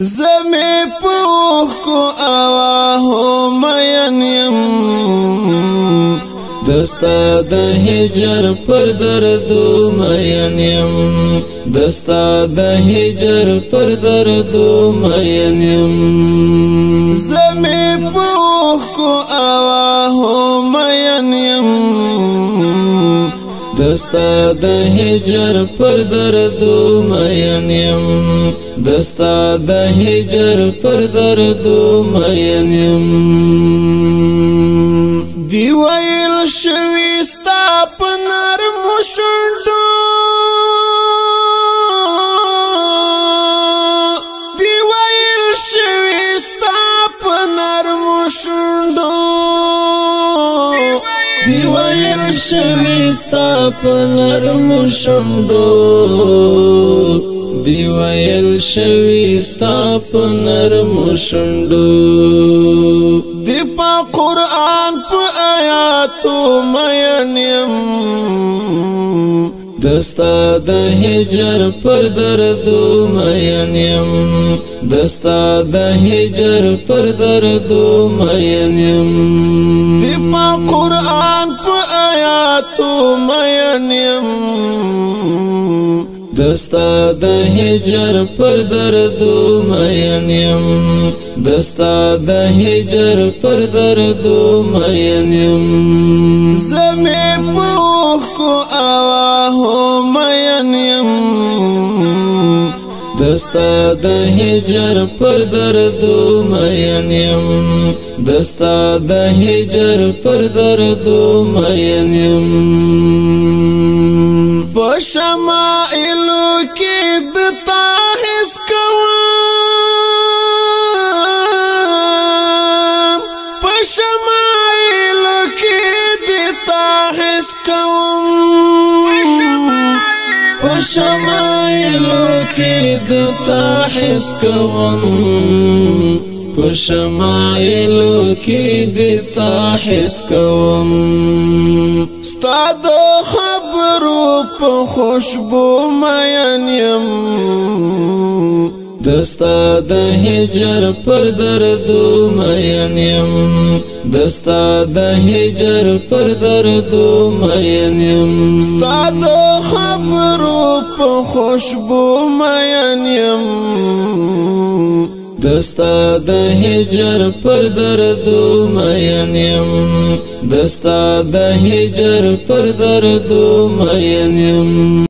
زمي پوخو آواهو مین یم دستا د هجر پر دردو مین یم دستا د هجر پر دردو مین یم زمي پوخو آواهو مین یم دستا د هجر پر دردو مین یم دستا د هجر پر دردو مین یم دی ویل شوی ستا په نرمو شونډو دی ویل شوی ستا په نرمو شونډو دی ویل شوی ستا په نرمو شونډو دی ویل شوی ستا په نرمو شونډو دی په قرآن په آیاتو مین یم دستا د هجر پر دردو مین یم دستا د هجر پر دردو مین یم دی په قرآن په آیاتو مین یم دستا د هجر پر دردو مین یم دستا د هجر پر دردو مین یم زمي پوخو آواهو مین یم دستا د هجر پر دردو مین یم دستا د هجر پر دردو مین یم بشمائلو کی دتا حس کوام بشمائلو کی دتا حس کوام بشمائلو کی دتا حس کوام بشمائلو کی دتا حس کوام ستا د خبرو په خوشبو مین یم دستا د هجر پر دردو مین یم دستا د هجر پر دردو مین یم ستا د خبرو په خوشبو مین یم دستا د هجر پر دردو مین یم دستا د هجر پر دردو مین یم